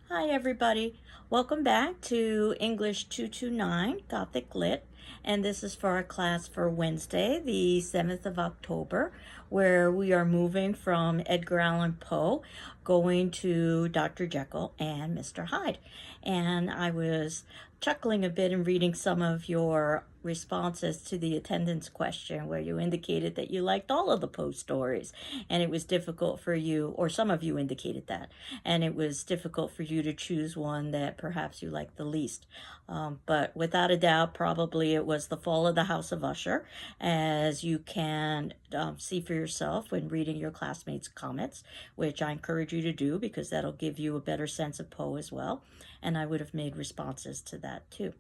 Hi everybody, welcome back to English 229 Gothic Lit, and this is for our class for Wednesday, the 7th of October, where we are moving from Edgar Allan Poe going to Dr. Jekyll and Mr. Hyde. And I was chuckling a bit and reading some of your responses to the attendance question where you indicated that you liked all of the Poe stories and it was difficult for you, or some of you indicated that, and it was difficult for you to choose one that perhaps you liked the least. But without a doubt, probably it was The Fall of the House of Usher, as you can see for yourself when reading your classmates' comments, which I encourage you to do because that'll give you a better sense of Poe as well. And I would have made responses to that too.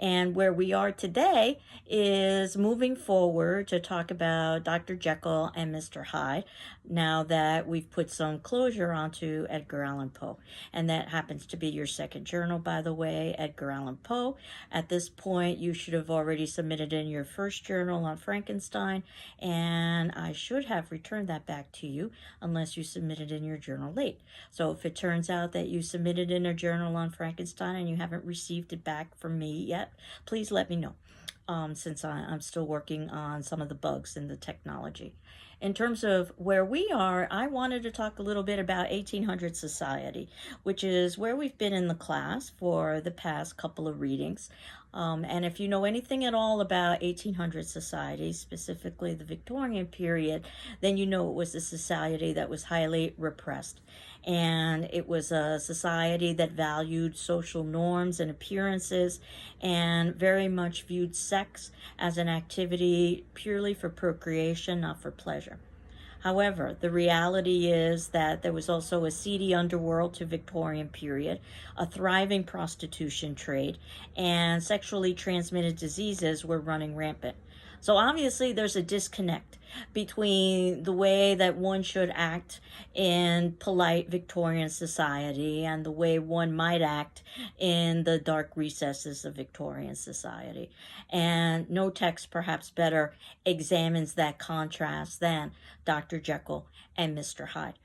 And where we are today is moving forward to talk about Dr. Jekyll and Mr. Hyde now that we've put some closure onto Edgar Allan Poe. And that happens to be your second journal, by the way, Edgar Allan Poe. At this point, you should have already submitted in your first journal on Frankenstein, and I should have returned that back to you unless you submitted in your journal late. So if it turns out that you submitted in a journal on Frankenstein and you haven't received it back from me yet, please let me know, since I'm still working on some of the bugs in the technology. In terms of where we are, I wanted to talk a little bit about 1800 society, which is where we've been in the class for the past couple of readings. And if you know anything at all about 1800 society, specifically the Victorian period, then you know it was a society that was highly repressed. And it was a society that valued social norms and appearances and very much viewed sex as an activity purely for procreation, not for pleasure. However, the reality is that there was also a seedy underworld to Victorian period, a thriving prostitution trade, and sexually transmitted diseases were running rampant. So obviously there's a disconnect between the way that one should act in polite Victorian society and the way one might act in the dark recesses of Victorian society. And no text perhaps better examines that contrast than Dr. Jekyll and Mr. Hyde.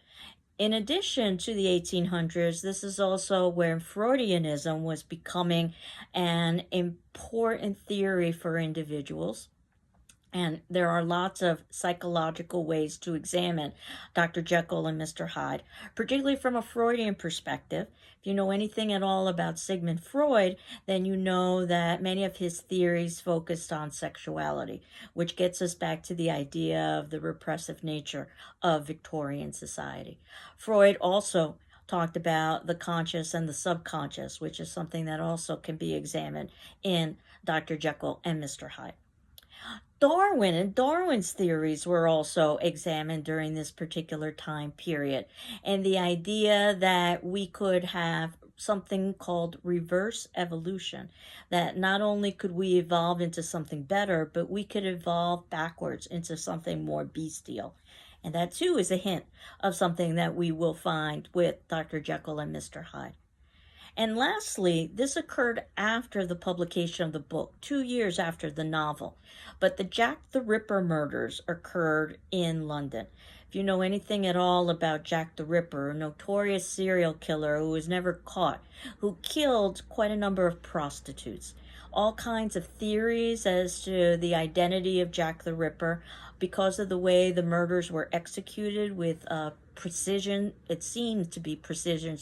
In addition to the 1800s, this is also where Freudianism was becoming an important theory for individuals. And there are lots of psychological ways to examine Dr. Jekyll and Mr. Hyde, particularly from a Freudian perspective. If you know anything at all about Sigmund Freud, then you know that many of his theories focused on sexuality, which gets us back to the idea of the repressive nature of Victorian society. Freud also talked about the conscious and the subconscious, which is something that also can be examined in Dr. Jekyll and Mr. Hyde. Darwin and Darwin's theories were also examined during this particular time period. And the idea that we could have something called reverse evolution, that not only could we evolve into something better, but we could evolve backwards into something more bestial. And that too is a hint of something that we will find with Dr. Jekyll and Mr. Hyde. And lastly, this occurred after the publication of the book, 2 years after the novel. But the Jack the Ripper murders occurred in London. If you know anything at all about Jack the Ripper, a notorious serial killer who was never caught, who killed quite a number of prostitutes. All kinds of theories as to the identity of Jack the Ripper because of the way the murders were executed with precision. It seemed to be precision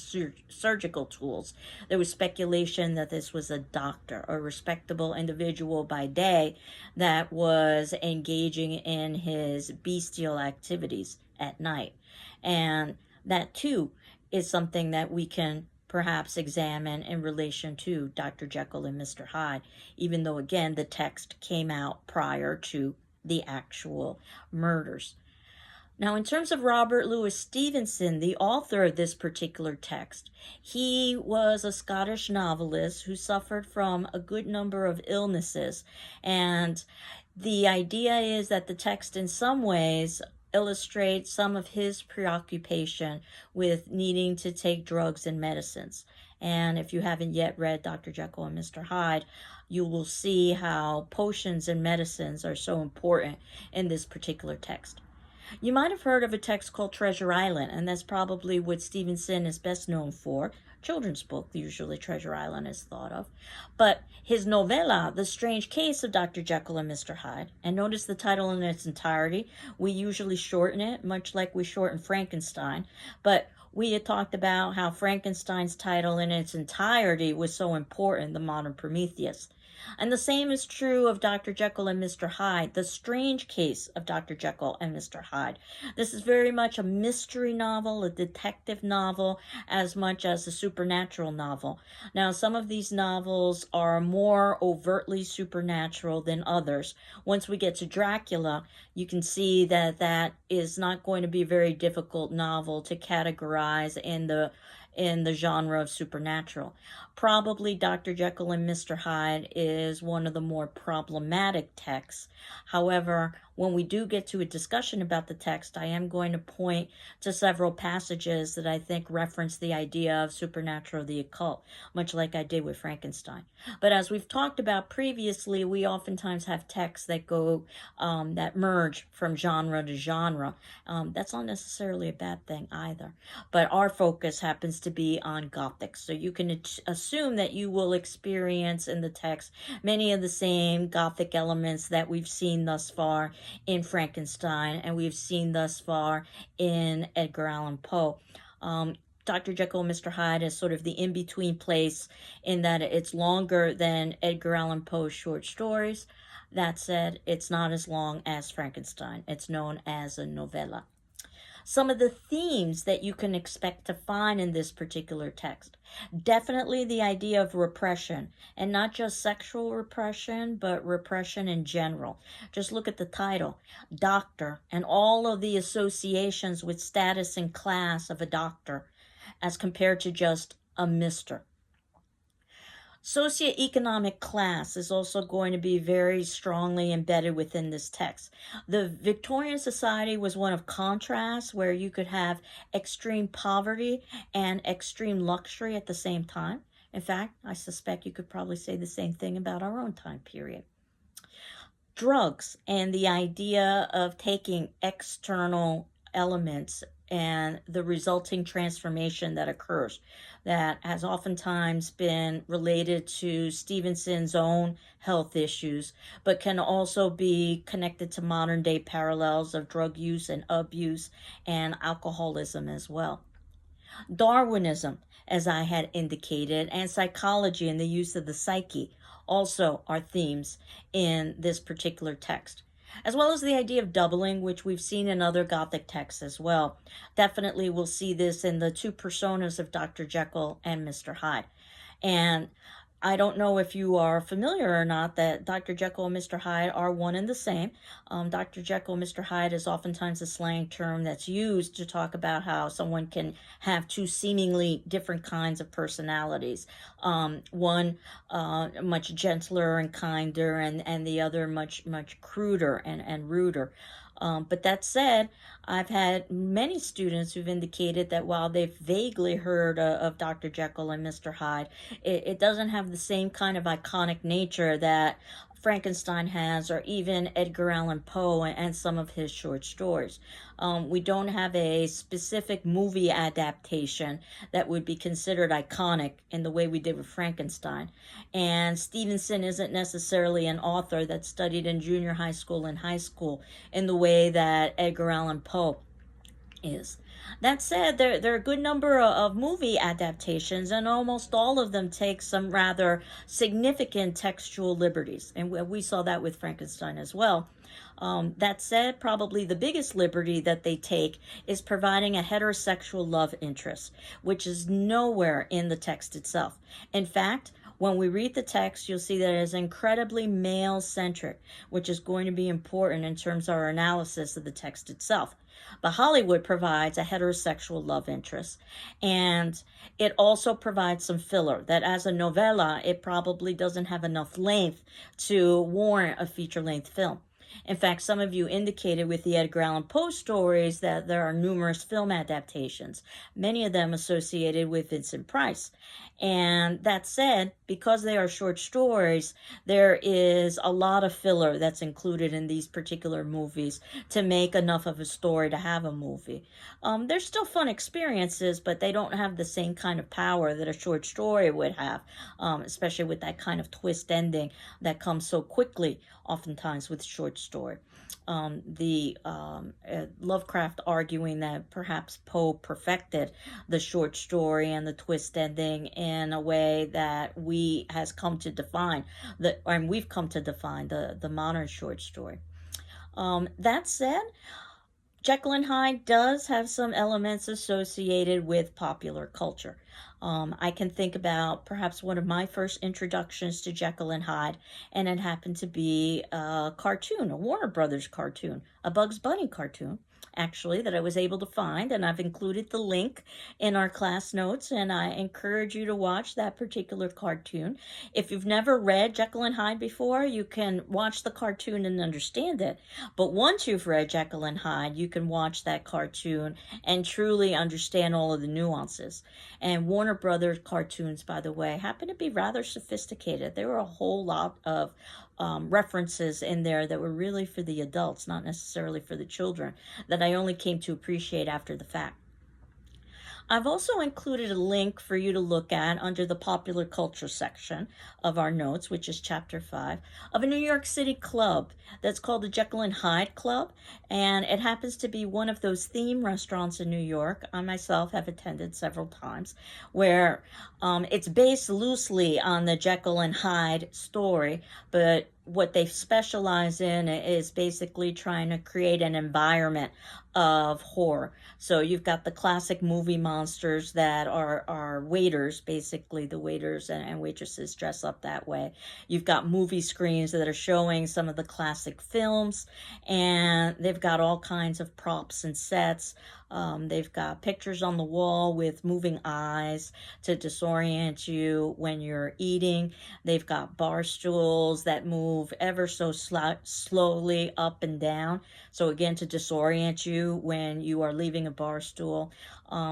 surgical tools. There was speculation that this was a doctor, a respectable individual by day that was engaging in his bestial activities at night. And that too is something that we can perhaps examine in relation to Dr. Jekyll and Mr. Hyde, even though, again, the text came out prior to the actual murders. Now, in terms of Robert Louis Stevenson, the author of this particular text, he was a Scottish novelist who suffered from a good number of illnesses. And the idea is that the text, in some ways, illustrates some of his preoccupation with needing to take drugs and medicines. And if you haven't yet read Dr. Jekyll and Mr. Hyde, you will see how potions and medicines are so important in this particular text. You might have heard of a text called Treasure Island, and that's probably what Stevenson is best known for. Children's book, usually Treasure Island is thought of. But his novella, The Strange Case of Dr. Jekyll and Mr. Hyde, and notice the title in its entirety. We usually shorten it, much like we shorten Frankenstein. But we had talked about how Frankenstein's title in its entirety was so important, The Modern Prometheus. And the same is true of Dr. Jekyll and Mr. Hyde, The Strange Case of Dr. Jekyll and Mr. Hyde. This is very much a mystery novel, a detective novel, as much as a supernatural novel. Now, some of these novels are more overtly supernatural than others. Once we get to Dracula, you can see that that is not going to be a very difficult novel to categorize in the genre of supernatural. Probably Dr. Jekyll and Mr. Hyde is one of the more problematic texts. However, when we do get to a discussion about the text, I am going to point to several passages that I think reference the idea of supernatural, the occult, much like I did with Frankenstein. But as we've talked about previously, we oftentimes have texts that go, that merge from genre to genre. That's not necessarily a bad thing either. But our focus happens to be on Gothic. So you can assume that you will experience in the text many of the same Gothic elements that we've seen thus far in Frankenstein and we've seen thus far in Edgar Allan Poe. Dr. Jekyll and Mr. Hyde is sort of the in-between place in that it's longer than Edgar Allan Poe's short stories. That said, it's not as long as Frankenstein. It's known as a novella. Some of the themes that you can expect to find in this particular text. Definitely the idea of repression, and not just sexual repression, but repression in general. Just look at the title, Doctor, and all of the associations with status and class of a doctor as compared to just a mister. Socioeconomic class is also going to be very strongly embedded within this text. The Victorian society was one of contrast, where you could have extreme poverty and extreme luxury at the same time. In fact, I suspect you could probably say the same thing about our own time period. Drugs and the idea of taking external elements and the resulting transformation that occurs, that has oftentimes been related to Stevenson's own health issues, but can also be connected to modern day parallels of drug use and abuse and alcoholism as well. Darwinism, as I had indicated, and psychology and the use of the psyche also are themes in this particular text, as well as the idea of doubling, which we've seen in other Gothic texts as well. Definitely we'll see this in the two personas of Dr. Jekyll and Mr. Hyde. And I don't know if you are familiar or not that Dr. Jekyll and Mr. Hyde are one and the same. Dr. Jekyll and Mr. Hyde is oftentimes a slang term that's used to talk about how someone can have two seemingly different kinds of personalities. One much gentler and kinder, and the other much cruder and ruder. But that said, I've had many students who've indicated that while they've vaguely heard of Dr. Jekyll and Mr. Hyde, it doesn't have the same kind of iconic nature that Frankenstein has, or even Edgar Allan Poe and some of his short stories. We don't have a specific movie adaptation that would be considered iconic in the way we did with Frankenstein. And Stevenson isn't necessarily an author that's studied in junior high school and high school in the way that Edgar Allan Poe is. That said, there are a good number of movie adaptations, and almost all of them take some rather significant textual liberties. And we saw that with Frankenstein as well. That said, probably the biggest liberty that they take is providing a heterosexual love interest, which is nowhere in the text itself. In fact, when we read the text, you'll see that it is incredibly male-centric, which is going to be important in terms of our analysis of the text itself. But Hollywood provides a heterosexual love interest, and it also provides some filler that as a novella, it probably doesn't have enough length to warrant a feature-length film. In fact, some of you indicated with the Edgar Allan Poe stories that there are numerous film adaptations, many of them associated with Vincent Price. And that said, because they are short stories, there is a lot of filler that's included in these particular movies to make enough of a story to have a movie. They're still fun experiences, but they don't have the same kind of power that a short story would have, especially with that kind of twist ending that comes so quickly, oftentimes with short story. Lovecraft arguing that perhaps Poe perfected the short story and the twist ending in a way that we've come to define the modern short story. That said, Jekyll and Hyde does have some elements associated with popular culture. I can think about perhaps one of my first introductions to Jekyll and Hyde, and it happened to be a cartoon, a Warner Brothers cartoon, a Bugs Bunny cartoon, actually, that I was able to find, and I've included the link in our class notes, and I encourage you to watch that particular cartoon. If you've never read Jekyll and Hyde before, you can watch the cartoon and understand it, but once you've read Jekyll and Hyde, you can watch that cartoon and truly understand all of the nuances. And Warner Brothers cartoons, by the way, happen to be rather sophisticated. There were a whole lot of references in there that were really for the adults, not necessarily for the children, that I only came to appreciate after the fact. I've also included a link for you to look at under the popular culture section of our notes, which is chapter 5, of a New York City club that's called the Jekyll and Hyde Club, and it happens to be one of those theme restaurants in New York. I myself have attended several times, where it's based loosely on the Jekyll and Hyde story, but what they specialize in is basically trying to create an environment of horror. So you've got the classic movie monsters that are waiters, basically the waiters and waitresses dress up that way. You've got movie screens that are showing some of the classic films, and they've got all kinds of props and sets. They've got pictures on the wall with moving eyes to disorient you when you're eating. They've got bar stools that move ever so slowly up and down. So again, to disorient you when you are leaving a bar stool.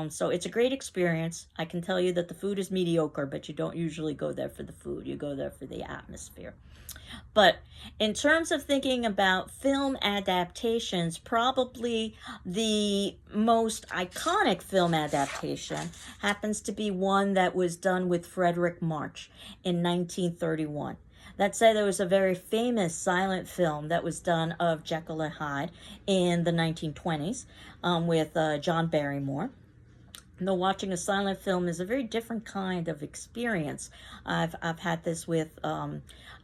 So it's a great experience. I can tell you that the food is mediocre, but you don't usually go there for the food. You go there for the atmosphere. But in terms of thinking about film adaptations, probably the most iconic film adaptation happens to be one that was done with Frederick March in 1931. That said, there was a very famous silent film that was done of Jekyll and Hyde in the 1920s with John Barrymore. Though watching a silent film is a very different kind of experience. I've had this with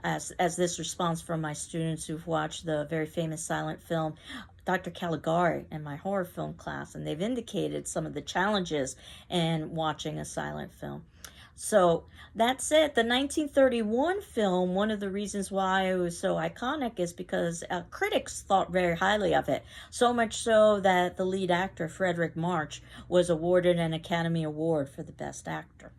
as this response from my students who've watched the very famous silent film Dr. Caligari in my horror film class, and they've indicated some of the challenges in watching a silent film. So that's it. The 1931 film, one of the reasons why it was so iconic is because critics thought very highly of it. So much so that the lead actor, Frederick March, was awarded an Academy Award for the Best Actor.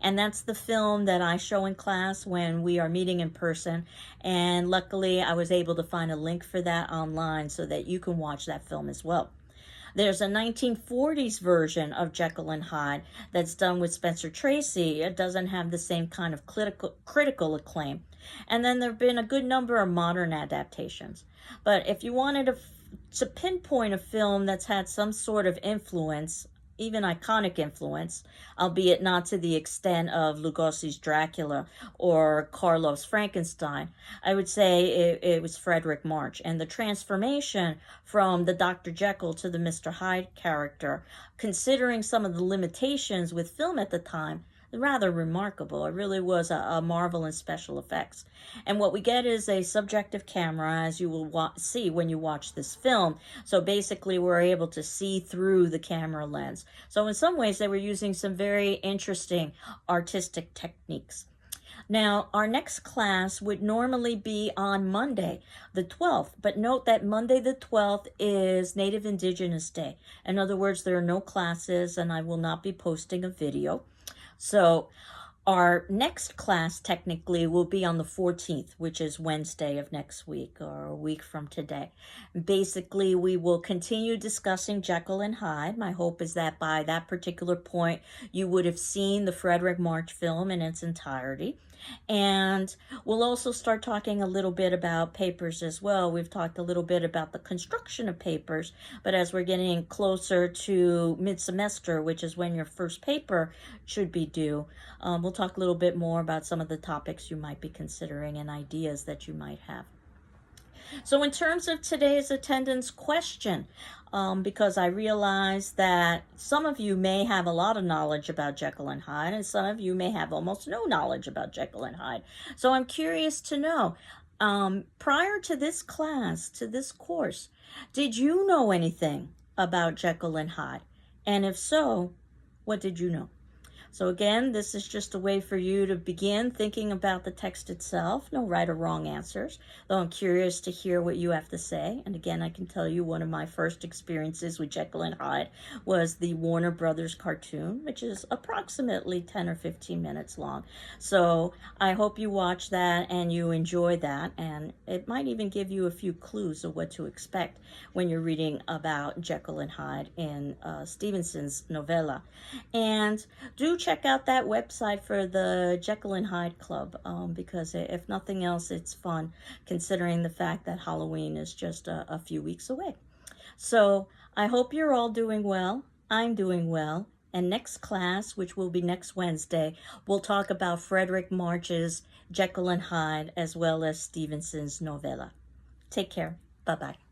And that's the film that I show in class when we are meeting in person. And luckily, I was able to find a link for that online so that you can watch that film as well. There's a 1940s version of Jekyll and Hyde that's done with Spencer Tracy. It doesn't have the same kind of critical acclaim. And then there have been a good number of modern adaptations. But if you wanted to pinpoint a film that's had some sort of influence, even iconic influence, albeit not to the extent of Lugosi's Dracula or Karloff's Frankenstein, I would say it was Frederick March. And the transformation from the Dr. Jekyll to the Mr. Hyde character, considering some of the limitations with film at the time, rather remarkable. It really was a marvel in special effects. And what we get is a subjective camera, as you will see when you watch this film. So basically, we're able to see through the camera lens. So in some ways, they were using some very interesting artistic techniques. Now, our next class would normally be on Monday, the 12th, but note that Monday the 12th is Native Indigenous Day. In other words, there are no classes, and I will not be posting a video. So Our next class technically will be on the 14th, which is Wednesday of next week or a week from today. Basically, we will continue discussing Jekyll and Hyde. My hope is that by that particular point, you would have seen the Frederick March film in its entirety. And we'll also start talking a little bit about papers as well. We've talked a little bit about the construction of papers, but as we're getting closer to mid-semester, which is when your first paper should be due, we'll talk a little bit more about some of the topics you might be considering and ideas that you might have. So in terms of today's attendance question, because I realize that some of you may have a lot of knowledge about Jekyll and Hyde, and some of you may have almost no knowledge about Jekyll and Hyde. So I'm curious to know, prior to this class, to this course, did you know anything about Jekyll and Hyde? And if so, what did you know? So again, this is just a way for you to begin thinking about the text itself. No right or wrong answers, though I'm curious to hear what you have to say. And again, I can tell you one of my first experiences with Jekyll and Hyde was the Warner Brothers cartoon, which is approximately 10 or 15 minutes long. So I hope you watch that and you enjoy that. And it might even give you a few clues of what to expect when you're reading about Jekyll and Hyde in Stevenson's novella. And do check out that website for the Jekyll and Hyde Club, because if nothing else, it's fun considering the fact that Halloween is just a few weeks away. So I hope you're all doing well. I'm doing well. And next class, which will be next Wednesday, we'll talk about Frederick March's Jekyll and Hyde as well as Stevenson's novella. Take care. Bye-bye.